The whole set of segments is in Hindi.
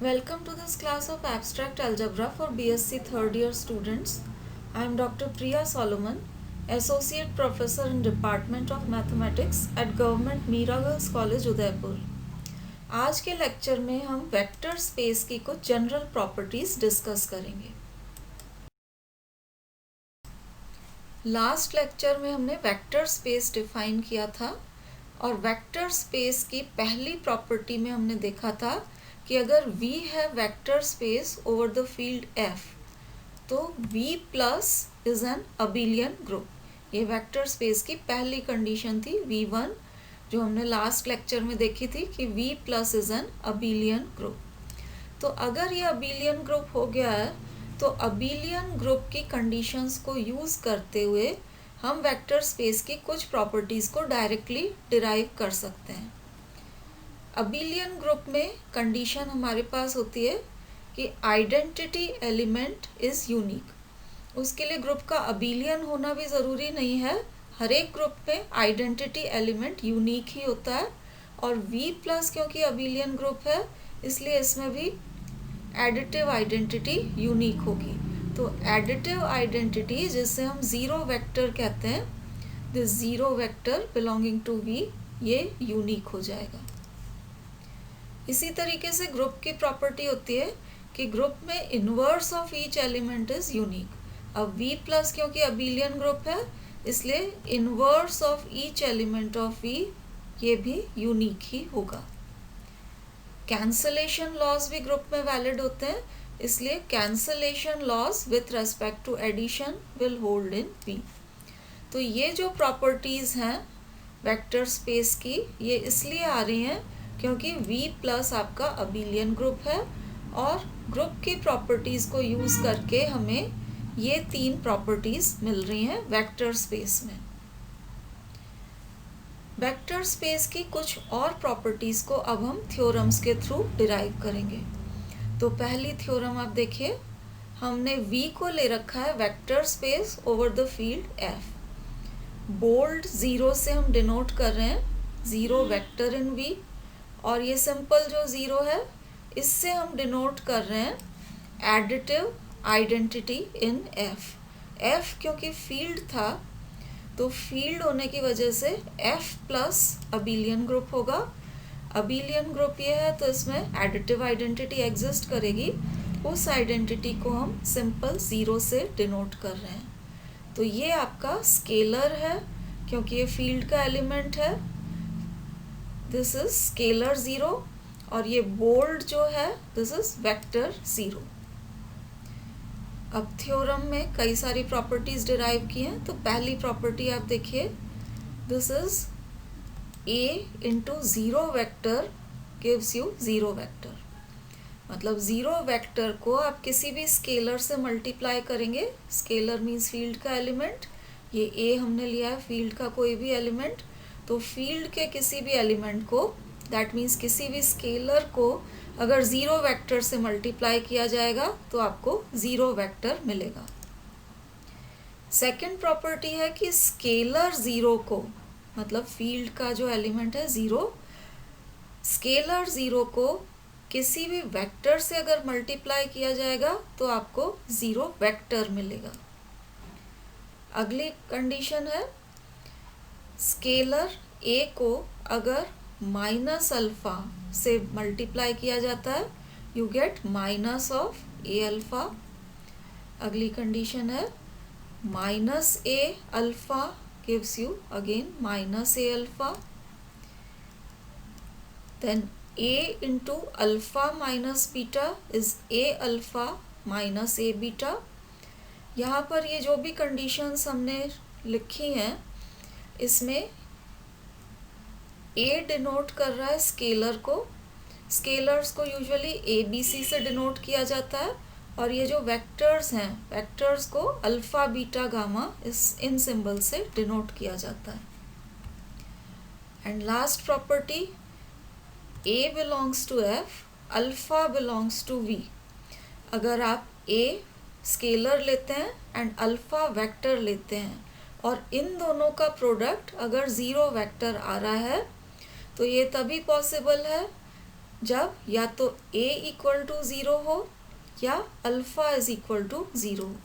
Welcome to this class of Abstract Algebra for BSc third year students. I am Dr. Priya Solomon, Associate Professor in Department of Mathematics at Government Mira Girls College, Udaipur. आज के लेक्चर में हम वेक्टर स्पेस की कुछ जनरल प्रॉपर्टीज डिस्कस करेंगे। लास्ट लेक्चर में हमने वेक्टर स्पेस डिफाइन किया था और वेक्टर स्पेस की पहली प्रॉपर्टी में हमने देखा था कि अगर V है vector space over the field F तो V plus is an abelian group. ये वेक्टर स्पेस की पहली कंडीशन थी V1 जो हमने लास्ट लेक्चर में देखी थी कि V plus is an abelian group. तो अगर ये अबिलियन ग्रुप हो गया है तो अबिलियन ग्रुप की कंडीशंस को यूज़ करते हुए हम वेक्टर स्पेस की कुछ प्रॉपर्टीज़ को डायरेक्टली डिराइव कर सकते हैं। अबिलियन ग्रुप में कंडीशन हमारे पास होती है कि आइडेंटिटी एलिमेंट इज़ यूनिक। उसके लिए ग्रुप का अबिलियन होना भी ज़रूरी नहीं है, हर एक ग्रुप में आइडेंटिटी एलिमेंट यूनिक ही होता है। और V प्लस क्योंकि अबिलियन ग्रुप है इसलिए इसमें भी एडिटिव आइडेंटिटी यूनिक होगी। तो एडिटिव आइडेंटिटी जिससे हम ज़ीरो वेक्टर कहते हैं, this zero vector belonging to V ये यूनिक हो जाएगा। इसी तरीके से ग्रुप की प्रॉपर्टी होती है कि ग्रुप में inverse of each element is unique. अब V प्लस क्योंकि अबिलियन ग्रुप है इसलिए inverse of each element of V ये भी यूनिक ही होगा। कैंसलेशन लॉज भी ग्रुप में वैलिड होते हैं, इसलिए cancellation laws with respect to addition will hold in V। तो ये जो प्रॉपर्टीज़ हैं वेक्टर स्पेस की ये इसलिए आ रही हैं क्योंकि V प्लस आपका अबिलियन ग्रुप है और ग्रुप की प्रॉपर्टीज़ को यूज़ करके हमें ये तीन प्रॉपर्टीज़ मिल रही हैं वेक्टर स्पेस में। वेक्टर स्पेस की कुछ और प्रॉपर्टीज़ को अब हम थ्योरम्स के थ्रू डिराइव करेंगे। तो पहली थ्योरम आप देखिए, हमने V को ले रखा है vector space over the field F। Bold zero से हम डिनोट कर रहे हैं ज़ीरो वेक्टर इन V, और ये सिंपल जो ज़ीरो है इससे हम डिनोट कर रहे हैं एडिटिव आइडेंटिटी इन F क्योंकि फील्ड था तो फील्ड होने की वजह से F प्लस अबिलियन ग्रुप होगा। अबिलियन ग्रुप ये है तो इसमें एडिटिव आइडेंटिटी एग्जिस्ट करेगी, उस आइडेंटिटी को हम सिंपल ज़ीरो से डिनोट कर रहे हैं। तो ये आपका स्केलर है क्योंकि ये फील्ड का एलिमेंट है, दिस इज स्केलर ज़ीरो, और ये बोल्ड जो है दिस इज वेक्टर ज़ीरो। अब थ्योरम में कई सारी प्रॉपर्टीज़ डिराइव की हैं। तो पहली प्रॉपर्टी आप देखिए, this is A into zero vector gives you zero vector. मतलब ज़ीरो वेक्टर को आप किसी भी स्केलर से मल्टीप्लाई करेंगे, स्केलर मीन्स फील्ड का एलिमेंट, ये A हमने लिया है फील्ड का कोई भी एलिमेंट, तो फील्ड के किसी भी एलिमेंट को दैट मीन्स किसी भी स्केलर को अगर ज़ीरो वेक्टर से मल्टीप्लाई किया जाएगा तो आपको ज़ीरो वेक्टर मिलेगा। सेकंड प्रॉपर्टी है कि स्केलर ज़ीरो को, मतलब फील्ड का जो एलिमेंट है ज़ीरो, स्केलर ज़ीरो को किसी भी वेक्टर से अगर मल्टीप्लाई किया जाएगा तो आपको ज़ीरो वेक्टर मिलेगा। अगली कंडीशन है स्केलर A को अगर माइनस अल्फ़ा से मल्टीप्लाई किया जाता है you get minus of A alpha. अगली कंडीशन है minus A alpha gives you again minus A alpha. Then A into alpha minus beta is A alpha minus A beta. यहाँ पर ये जो भी कंडीशंस हमने लिखी हैं इसमें A डिनोट कर रहा है स्केलर को, स्केलर्स को यूजुअली ABC से डिनोट किया जाता है, और ये जो वेक्टर्स हैं वेक्टर्स को अल्फ़ा बीटा गामा इन सिंबल से डिनोट किया जाता है। And last property A belongs to F, alpha belongs to V। अगर आप A स्केलर लेते हैं एंड अल्फ़ा वेक्टर लेते हैं और इन दोनों का प्रोडक्ट अगर ज़ीरो वेक्टर आ रहा है तो ये तभी पॉसिबल है जब या तो a इक्वल टू 0 हो या अल्फा इज इक्वल टू 0 हो।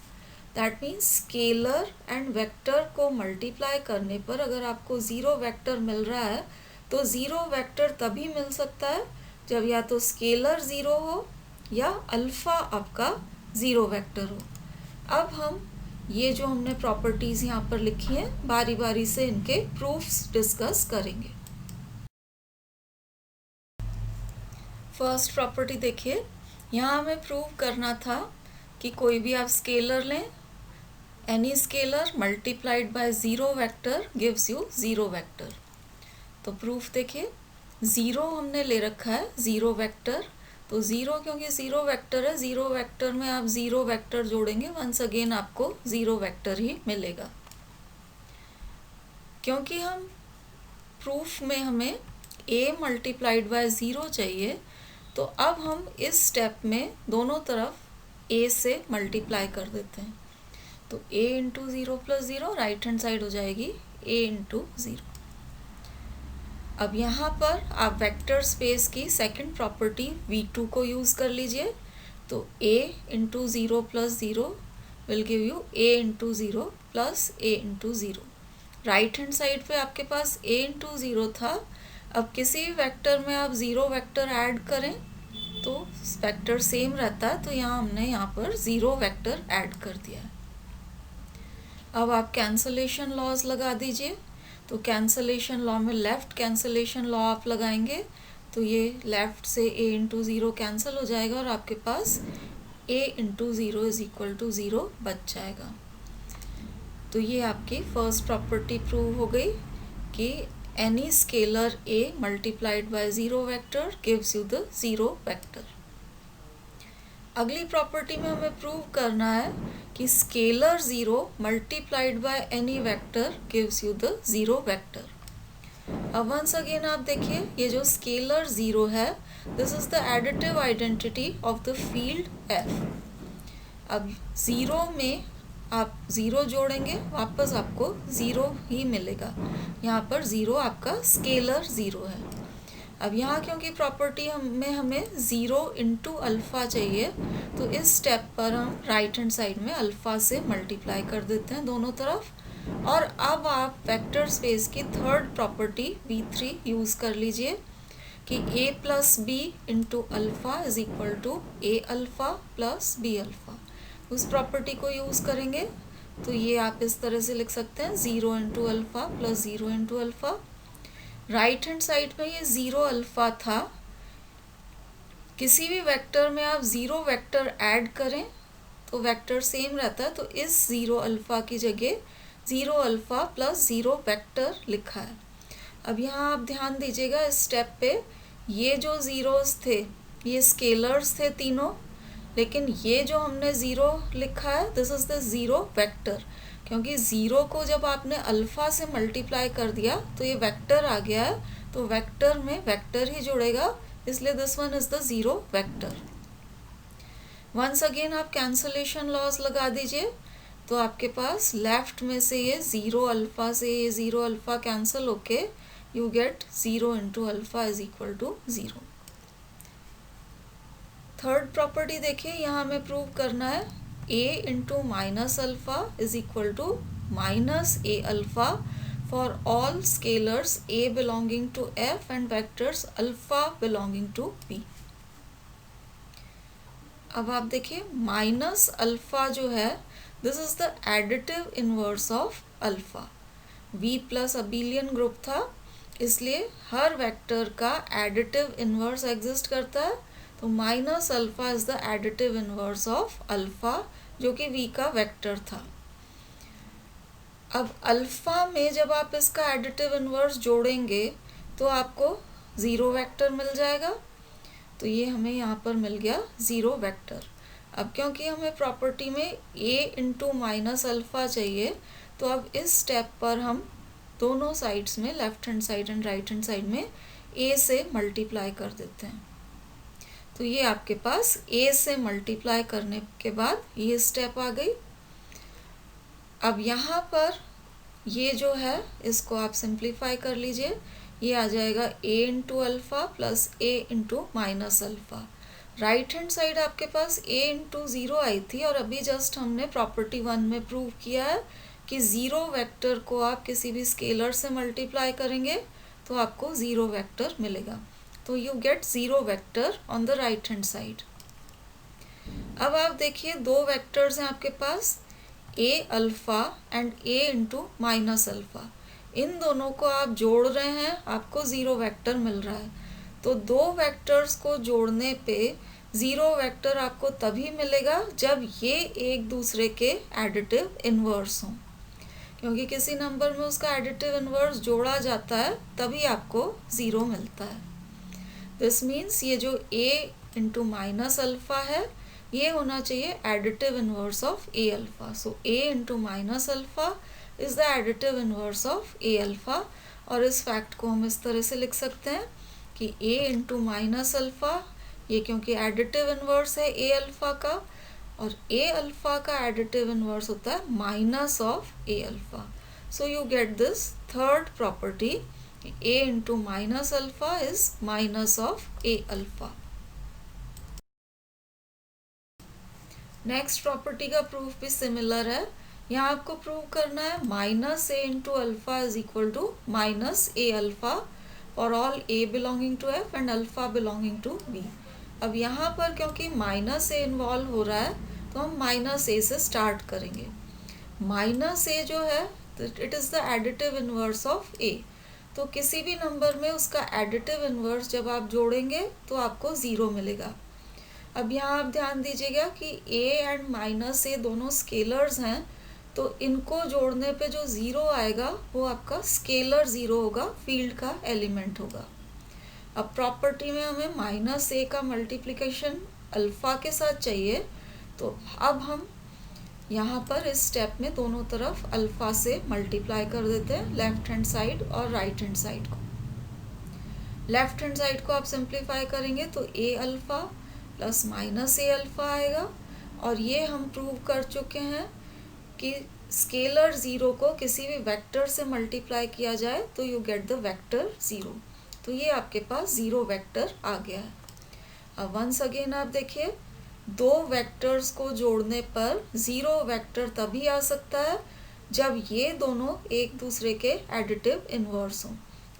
That means scalar and vector को मल्टीप्लाई करने पर अगर आपको 0 वेक्टर मिल रहा है तो 0 वेक्टर तभी मिल सकता है जब या तो स्केलर 0 हो या अल्फा आपका 0 वेक्टर हो। अब हम ये जो हमने प्रॉपर्टीज़ यहाँ पर लिखी हैं बारी बारी से इनके प्रूफ्स डिस्कस करेंगे। फर्स्ट प्रॉपर्टी देखिए, यहाँ हमें प्रूव करना था कि कोई भी आप स्केलर लें, any scalar multiplied by 0 vector gives you 0 vector. तो प्रूफ देखिए, 0 हमने ले रखा है 0 वेक्टर, तो 0 क्योंकि 0 वेक्टर है, 0 वेक्टर में आप 0 वेक्टर जोड़ेंगे, वंस अगेन आपको 0 वेक्टर ही मिलेगा। क्योंकि हम प्रूफ में हमें a मल्टीप्लाइड बाय 0 चाहिए, तो अब हम इस स्टेप में दोनों तरफ a से मल्टीप्लाई कर देते हैं। तो a into 0 plus 0, right hand side हो जाएगी a इंटू 0। अब यहाँ पर आप वेक्टर स्पेस की सेकंड प्रॉपर्टी v2 को यूज़ कर लीजिए। तो a into 0 plus 0 will give you a into 0 plus a into 0। Right hand side पे आपके पास a इंटू 0 था। अब किसी भी वेक्टर में आप 0 वेक्टर ऐड करें तो वेक्टर सेम रहता है, तो हमने यहाँ पर 0 वेक्टर ऐड कर दिया है। अब आप कैंसलेशन लॉज लगा दीजिए। तो कैंसलेशन लॉ में लेफ़्ट कैंसलेशन लॉ आप लगाएंगे तो ये लेफ़्ट से a इंटू 0 कैंसिल हो जाएगा और आपके पास a into 0 is equal to 0 बच जाएगा। तो ये आपकी फर्स्ट प्रॉपर्टी प्रूव हो गई कि any scalar a multiplied by 0 vector gives you the 0 vector. अगली प्रॉपर्टी में हमें प्रूव करना है कि scalar 0 multiplied by any vector gives you the 0 vector. अब वंस अगेन आप देखिए, ये जो स्केलर 0 है, this is the additive identity of the field f। अब 0 में आप 0 जोड़ेंगे, वापस आपको 0 ही मिलेगा। यहाँ पर 0 आपका स्केलर 0 है। अब यहाँ क्योंकि प्रॉपर्टी में हमें 0 इंटू अल्फ़ा चाहिए, तो इस स्टेप पर हम राइट हैंड साइड में अल्फ़ा से मल्टीप्लाई कर देते हैं दोनों तरफ। और अब आप वेक्टर स्पेस की थर्ड प्रॉपर्टी v3 यूज़ कर लीजिए कि a plus B into alpha is equal to a alpha plus b alpha. उस प्रॉपर्टी को यूज़ करेंगे तो ये आप इस तरह से लिख सकते हैं 0 into alpha plus 0 into alpha. Right hand side में ये 0 अल्फ़ा था, किसी भी वेक्टर में आप 0 वेक्टर ऐड करें तो वेक्टर सेम रहता है, तो इस 0 अल्फ़ा की जगह 0 अल्फ़ा प्लस 0 वेक्टर लिखा है। अब यहाँ आप ध्यान दीजिएगा इस स्टेप पे, ये जो ज़ीरोज़ थे ये स्केलर्स थे तीनों, लेकिन ये जो हमने 0 लिखा है दिस इज़ द 0 वेक्टर, क्योंकि 0 को जब आपने अल्फ़ा से मल्टीप्लाई कर दिया तो ये वेक्टर आ गया है, तो वेक्टर में वेक्टर ही जुड़ेगा, इसलिए this one is the 0 vector. Once again आप कैंसलेशन लॉज लगा दीजिए, तो आपके पास लेफ्ट में से ये 0 अल्फ़ा से ये 0 अल्फ़ा कैंसिल होके you get 0 into alpha is equal to 0। Third property देखिए, यहाँ हमें प्रूव करना है a into minus alpha is equal to minus a alpha for all scalars a belonging to f and vectors alpha belonging to b। अब आप देखिए माइनस अल्फ़ा जो है this is the additive inverse of alpha. v plus abelian group था, इसलिए हर वेक्टर का एडिटिव इनवर्स एग्जिस्ट करता है, तो minus alpha is the additive inverse of alpha जो कि v का वेक्टर था। अब अल्फ़ा में जब आप इसका एडिटिव इनवर्स जोड़ेंगे तो आपको 0 वेक्टर मिल जाएगा, तो ये हमें यहाँ पर मिल गया 0 वेक्टर। अब क्योंकि हमें प्रॉपर्टी में a इंटू माइनस अल्फ़ा चाहिए, तो अब इस स्टेप पर हम दोनों साइड्स में left hand side and right hand side में a से मल्टीप्लाई कर देते हैं। तो ये आपके पास a से मल्टीप्लाई करने के बाद ये स्टेप आ गई। अब यहाँ पर ये जो है इसको आप सिंप्लीफाई कर लीजिए, ये आ जाएगा a into alpha plus a into minus alpha. Right hand side आपके पास a इंटू ज़ीरो आई थी और अभी जस्ट हमने प्रॉपर्टी 1 में प्रूव किया है कि ज़ीरो वेक्टर को आप किसी भी स्केलर से मल्टीप्लाई करेंगे तो आपको ज़ीरो वेक्टर मिलेगा। तो you get zero vector on the right hand side. अब आप देखिए दो वेक्टर्स हैं आपके पास, a alpha and a into minus alpha. इन दोनों को आप जोड़ रहे हैं, आपको ज़ीरो वेक्टर मिल रहा है। तो दो वेक्टर्स को जोड़ने पे ज़ीरो वेक्टर आपको तभी मिलेगा जब ये एक दूसरे के एडिटिव इन्वर्स हों, क्योंकि किसी नंबर में उसका एडिटिव इन्वर्स जोड़ा जाता है तभी आपको ज़ीरो मिलता है। दिस मीन्स ये जो a इंटू माइनस अल्फ़ा है ये होना चाहिए additive inverse of a alpha. So a into minus alpha is the additive inverse of a alpha. और इस फैक्ट को हम इस तरह से लिख सकते हैं कि a इंटू माइनस अल्फ़ा, ये क्योंकि एडिटिव इन्वर्स है a अल्फ़ा का, और a अल्फ़ा का एडिटिव इन्वर्स होता है minus of a alpha. So you get this third property, a into minus alpha is minus of a alpha. Next property का प्रूफ भी सिमिलर है। यहाँ आपको प्रूव करना है minus a into alpha is equal to minus a alpha for all a belonging to f and alpha belonging to b। अब यहाँ पर क्योंकि माइनस a इन्वॉल्व हो रहा है तो हम माइनस a से स्टार्ट करेंगे। माइनस a जो है it is the additive inverse of a। तो किसी भी नंबर में उसका एडिटिव इन्वर्स जब आप जोड़ेंगे तो आपको ज़ीरो मिलेगा। अब यहाँ आप ध्यान दीजिएगा कि a एंड माइनस a दोनों स्केलर्स हैं, तो इनको जोड़ने पे जो ज़ीरो आएगा वो आपका स्केलर ज़ीरो होगा, फील्ड का एलिमेंट होगा। अब प्रॉपर्टी में हमें माइनस a का मल्टीप्लिकेशन अल्फ़ा के साथ चाहिए, तो अब हम यहाँ पर इस स्टेप में दोनों तरफ अल्फ़ा से मल्टीप्लाई कर देते हैं, लेफ्ट हैंड साइड और राइट हैंड साइड को। लेफ्ट हैंड साइड को आप सिंप्लीफाई करेंगे तो a alpha plus minus a alpha आएगा। और ये हम प्रूव कर चुके हैं कि स्केलर ज़ीरो को किसी भी वेक्टर से मल्टीप्लाई किया जाए तो you get the vector zero. तो ये आपके पास ज़ीरो वेक्टर आ गया है। अब वंस अगेन आप देखिए दो वेक्टर्स को जोड़ने पर ज़ीरो वेक्टर तभी आ सकता है जब ये दोनों एक दूसरे के एडिटिव इन्वर्स हों।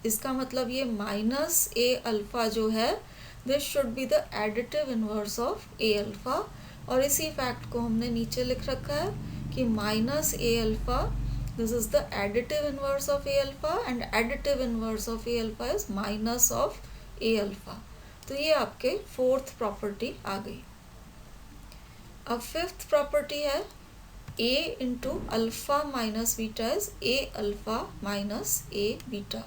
इसका मतलब ये माइनस a अल्फ़ा जो है this should be the additive inverse of a alpha. और इसी फैक्ट को हमने नीचे लिख रखा है कि minus a alpha this is the additive inverse of a alpha and additive inverse of a alpha is minus of a alpha. तो ये आपके फोर्थ प्रॉपर्टी आ गई। अब फिफ्थ प्रॉपर्टी है a into alpha minus beta is a alpha minus a beta.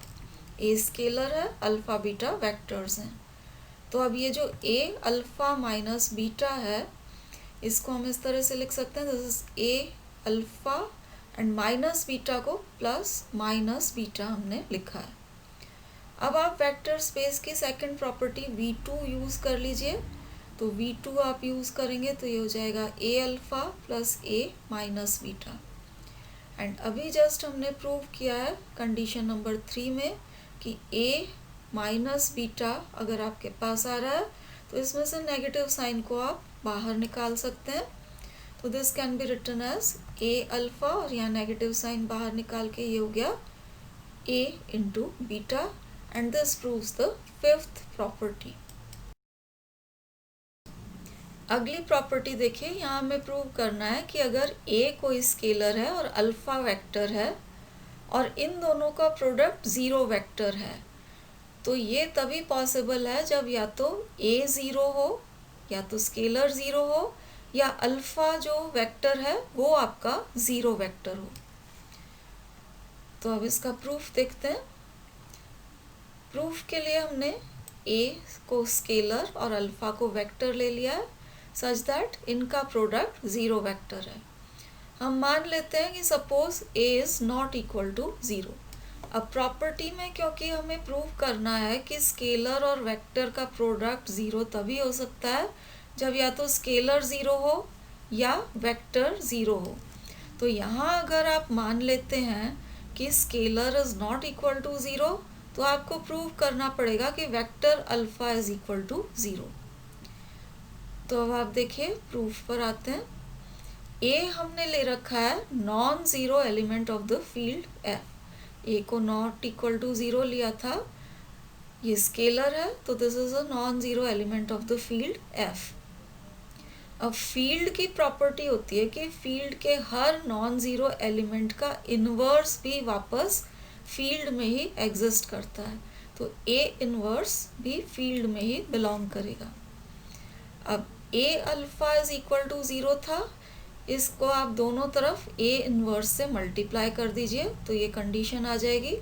a scalar है, अल्फ़ा बीटा वेक्टर्स हैं। तो अब ये जो a अल्फ़ा माइनस बीटा है इसको हम इस तरह से लिख सकते हैं, this is a alpha and minus beta को प्लस माइनस बीटा हमने लिखा है। अब आप वेक्टर स्पेस की सेकंड प्रॉपर्टी v2 यूज़ कर लीजिए। तो v2 आप यूज़ करेंगे तो ये हो जाएगा a alpha plus a minus beta. And अभी जस्ट हमने प्रूव किया है कंडीशन नंबर 3 में कि a माइनस बीटा अगर आपके पास आ रहा है तो इसमें से नेगेटिव साइन को आप बाहर निकाल सकते हैं। तो this can be written as a alpha और यहाँ नेगेटिव साइन बाहर निकाल के ये हो गया a into beta and this proves the fifth property. अगली प्रॉपर्टी देखिए, यहाँ हमें प्रूव करना है कि अगर a कोई स्केलर है और अल्फ़ा वेक्टर है और इन दोनों का प्रोडक्ट ज़ीरो वेक्टर है तो ये तभी पॉसिबल है जब या तो a ज़ीरो हो, या तो स्केलर ज़ीरो हो, या अल्फ़ा जो वेक्टर है वो आपका ज़ीरो वेक्टर हो। तो अब इसका प्रूफ देखते हैं। प्रूफ के लिए हमने a को स्केलर और अल्फ़ा को वेक्टर ले लिया है सच दैट इनका प्रोडक्ट ज़ीरो वेक्टर है। हम मान लेते हैं कि suppose a is not equal to zero. अब प्रॉपर्टी में क्योंकि हमें प्रूव करना है कि स्केलर और वेक्टर का प्रोडक्ट ज़ीरो तभी हो सकता है जब या तो स्केलर ज़ीरो हो या वेक्टर ज़ीरो हो। तो यहाँ अगर आप मान लेते हैं कि scalar is not equal to zero तो आपको प्रूव करना पड़ेगा कि vector alpha is equal to 0। तो अब आप देखिए प्रूफ पर आते हैं। ए हमने ले रखा है non zero element of the field F. A को नॉट इक्वल टू 0 लिया था, ये स्केलर है, तो this is a non zero element of the field F. अब फील्ड की प्रॉपर्टी होती है कि फील्ड के हर नॉन ज़ीरो एलिमेंट का इन्वर्स भी वापस फील्ड में ही एग्जिस्ट करता है, तो ए इन्वर्स भी फील्ड में ही बिलोंग करेगा। अब ए अल्फा इज इक्वल टू 0 था, इसको आप दोनों तरफ ए इन्वर्स से मल्टीप्लाई कर दीजिए तो ये कंडीशन आ जाएगी।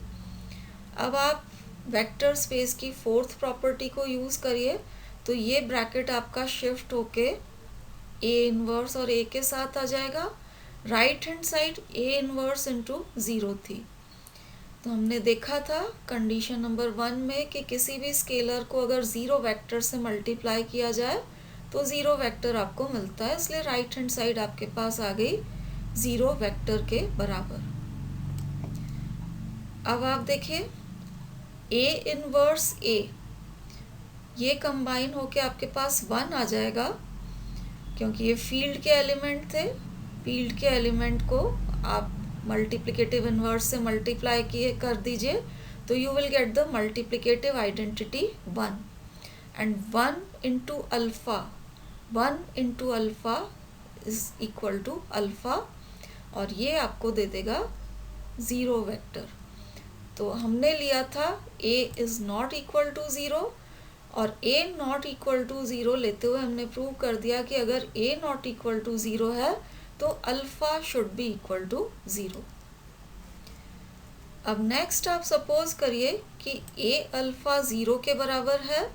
अब आप वेक्टर स्पेस की फोर्थ प्रॉपर्टी को यूज़ करिए, तो ये ब्रैकेट आपका शिफ्ट होके ए इन्वर्स और ए के साथ आ जाएगा। Right hand side A inverse into 0 थी, तो हमने देखा था कंडीशन नंबर 1 में कि किसी भी स्केलर को अगर 0 वेक्टर से मल्टीप्लाई किया जाए तो 0 वेक्टर आपको मिलता है, इसलिए राइट हैंड साइड आपके पास आ गई 0 वेक्टर के बराबर। अब आप देखिए ए इन्वर्स ए, ये कंबाइन होके आपके पास 1 आ जाएगा, क्योंकि ये फील्ड के एलिमेंट थे। फील्ड के एलिमेंट को आप मल्टीप्लिकेटिव इन्वर्स से मल्टीप्लाई किए कर दीजिए तो you will get the multiplicative identity 1 and 1 into alpha, 1 into alpha is equal to alpha, और ये आपको दे देगा 0 वेक्टर। तो हमने लिया था a is not equal to 0, और a नॉट इक्वल टू 0 लेते हुए हमने प्रूव कर दिया कि अगर a नॉट इक्वल टू 0 है तो alpha should be equal to 0। अब नेक्स्ट आप सपोज करिए कि a अल्फा 0 के बराबर है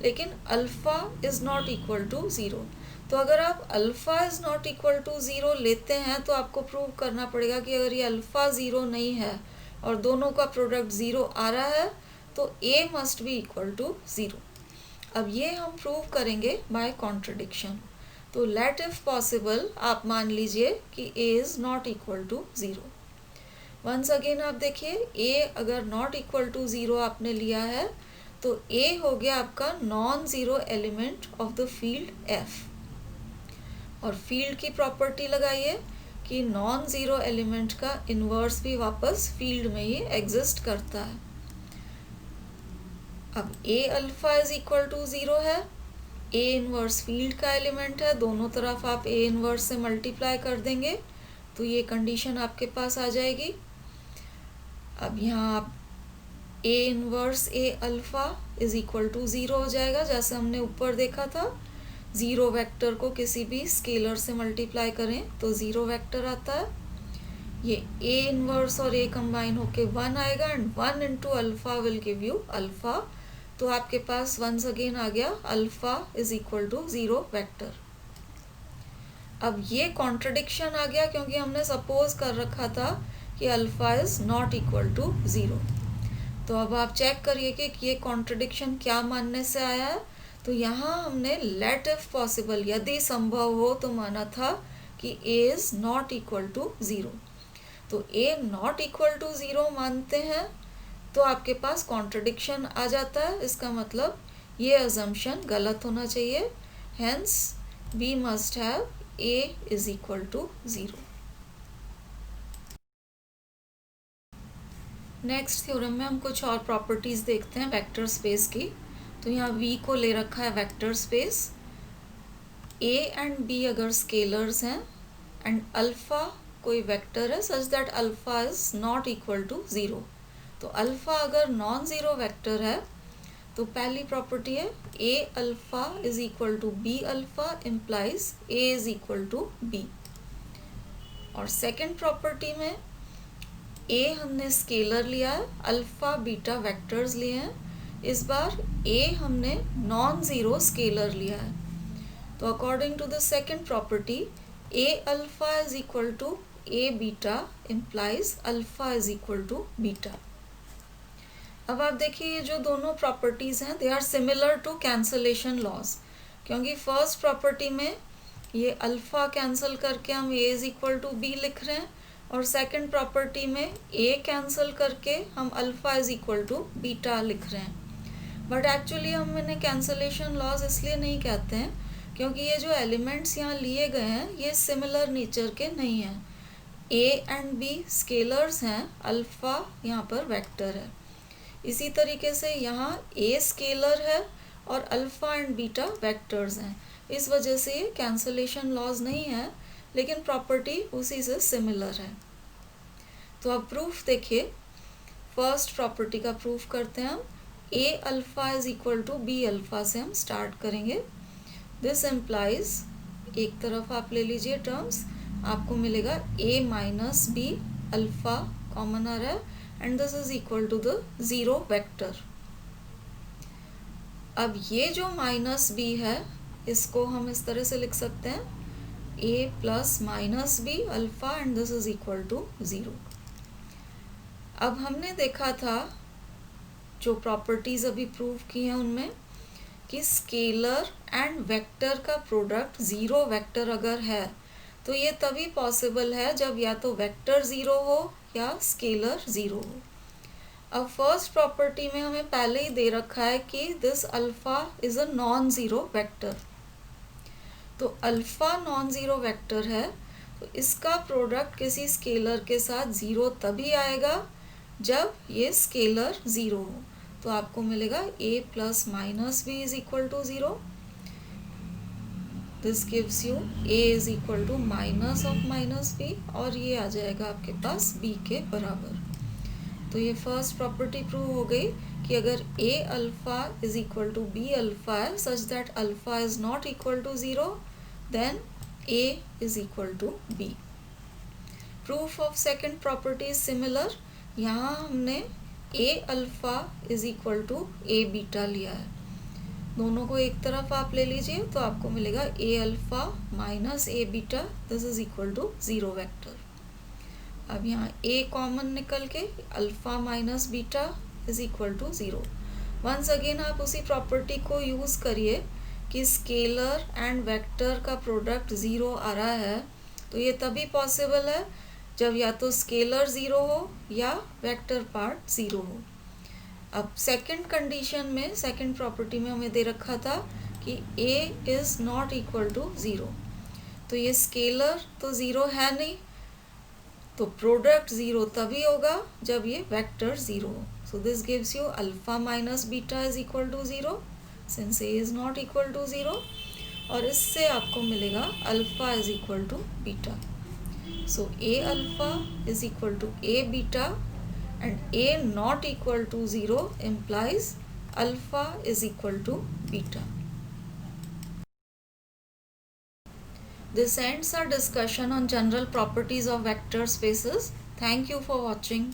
लेकिन alpha is not equal to 0। तो अगर आप alpha is not equal to 0 लेते हैं तो आपको प्रूव करना पड़ेगा कि अगर ये अल्फा 0 नहीं है और दोनों का प्रोडक्ट 0 आ रहा है तो a must be equal to 0। अब ये हम प्रूव करेंगे बाय कॉन्ट्रडिक्शन। तो लेट इफ पॉसिबल आप मान लीजिए कि a is not equal to 0। Once again आप देखिए a अगर नॉट इक्वल टू 0 आपने लिया है तो a हो गया आपका non zero element of the field f, और फील्ड की प्रॉपर्टी लगाइए कि नॉन ज़ीरो एलिमेंट का इन्वर्स भी वापस फील्ड में ही एग्जिस्ट करता है। अब a alpha is equal to 0 है, a इन्वर्स फील्ड का एलिमेंट है, दोनों तरफ आप a इन्वर्स से मल्टीप्लाई कर देंगे तो ये कंडीशन आपके पास आ जाएगी। अब यहाँ आप a inverse a alpha is equal to 0 हो जाएगा, जैसे हमने ऊपर देखा था 0 वेक्टर को किसी भी स्केलर से मल्टीप्लाई करें तो 0 वेक्टर आता है। ये a इन्वर्स और a कंबाइन होके 1 आएगा and 1 into alpha will give you alpha, तो आपके पास वंस अगेन आ गया alpha is equal to 0 vector. अब ये कॉन्ट्रडिक्शन आ गया क्योंकि हमने सपोज कर रखा था कि alpha is not equal to 0। तो अब आप चेक करिए कि ये कॉन्ट्रडिक्शन क्या मानने से आया है। तो यहाँ हमने लेट इफ पॉसिबल, यदि संभव हो तो माना था कि a is not equal to 0। तो a नॉट इक्वल टू 0 मानते हैं तो आपके पास कॉन्ट्रडिक्शन आ जाता है, इसका मतलब ये अजम्पशन गलत होना चाहिए, hence we must have a is equal to 0। Next theorem में हम कुछ और प्रॉपर्टीज़ देखते हैं वेक्टर स्पेस की। तो यहाँ v को ले रखा है vector space, a and b अगर स्केलर्स हैं एंड अल्फ़ा कोई वेक्टर है such that alpha is not equal to 0। तो अल्फ़ा अगर नॉन ज़ीरो वेक्टर है तो पहली प्रॉपर्टी है a alpha is equal to b alpha implies a is equal to b। और सेकंड प्रॉपर्टी में a हमने स्केलर लिया है, अल्फ़ा बीटा वेक्टर्स लिए हैं, इस बार a हमने नॉन ज़ीरो स्केलर लिया है। तो according to the second property a alpha is equal to a beta implies alpha is equal to beta. अब आप देखिए ये जो दोनों प्रॉपर्टीज़ हैं they are similar to cancellation laws, क्योंकि फर्स्ट प्रॉपर्टी में ये अल्फ़ा कैंसिल करके हम a is equal to B लिख रहे हैं और सेकंड प्रॉपर्टी में ए कैंसिल करके हम alpha is equal to beta लिख रहे हैं। बट एक्चुअली हम इन्हें कैंसलेशन लॉज इसलिए नहीं कहते हैं क्योंकि ये जो एलिमेंट्स यहाँ लिए गए हैं ये सिमिलर नेचर के नहीं हैं। ए एंड बी स्केलर्स हैं, अल्फा यहाँ पर वेक्टर है। इसी तरीके से यहाँ ए स्केलर है और अल्फा एंड बीटा वेक्टर्स हैं। इस वजह से ये कैंसलेशन लॉज नहीं है, लेकिन प्रॉपर्टी उसी से सिमिलर है। तो अब प्रूफ देखिए, फर्स्ट प्रॉपर्टी का प्रूफ करते हैं हम। A alpha is equal to b alpha से हम स्टार्ट करेंगे। दिस इम्प्लाइज, एक तरफ आप ले लीजिए टर्म्स, आपको मिलेगा A minus B, alpha common आ रहा है, and this is equal to the zero vector. अब ये जो माइनस बी है इसको हम इस तरह से लिख सकते हैं a plus minus B alpha and this is equal to zero. अब हमने देखा था जो प्रॉपर्टीज अभी प्रूव की हैं उनमें कि स्केलर एंड वेक्टर का प्रोडक्ट ज़ीरो वेक्टर अगर है तो ये तभी पॉसिबल है जब या तो वेक्टर ज़ीरो हो या स्केलर ज़ीरो हो। अब फर्स्ट प्रॉपर्टी में हमें पहले ही दे रखा है कि this alpha is a non zero vector. तो अल्फा नॉन ज़ीरो वेक्टर है तो इसका प्रोडक्ट किसी स्केलर के साथ ज़ीरो तभी आएगा जब ये स्केलर ज़ीरो हो। तो आपको मिलेगा a plus minus B is equal to zero. This gives you a is equal to minus of minus B और ये आ जाएगा आपके पास b के बराबर। तो ये फर्स्ट प्रॉपर्टी प्रूव हो गई कि अगर a alpha is equal to b alpha है such that alpha is not equal to zero, then a is equal to b. Proof of second property is similar. यहाँ हमने a alpha is equal to a beta लिया है। दोनों को एक तरफ आप ले लीजिए तो आपको मिलेगा a alpha minus a beta, this is equal to zero vector. अब यहाँ a कॉमन निकल के alpha minus beta is equal to zero. Once again आप उसी प्रॉपर्टी को यूज़ करिए कि स्केलर एंड वेक्टर का प्रोडक्ट ज़ीरो आ रहा है तो ये तभी पॉसिबल है जब या तो स्केलर ज़ीरो हो या वेक्टर पार्ट ज़ीरो हो। अब सेकंड कंडीशन में, सेकंड प्रॉपर्टी में हमें दे रखा था कि a is not equal to zero. तो ये स्केलर तो ज़ीरो है नहीं, तो प्रोडक्ट ज़ीरो तभी होगा जब ये वेक्टर ज़ीरो हो। So this gives you alpha minus beta is equal to zero since a is not equal to zero, और इससे आपको मिलेगा alpha is equal to beta. So a alpha is equal to a beta and a not equal to zero implies alpha is equal to beta. This ends our discussion on general properties of vector spaces. Thank you for watching.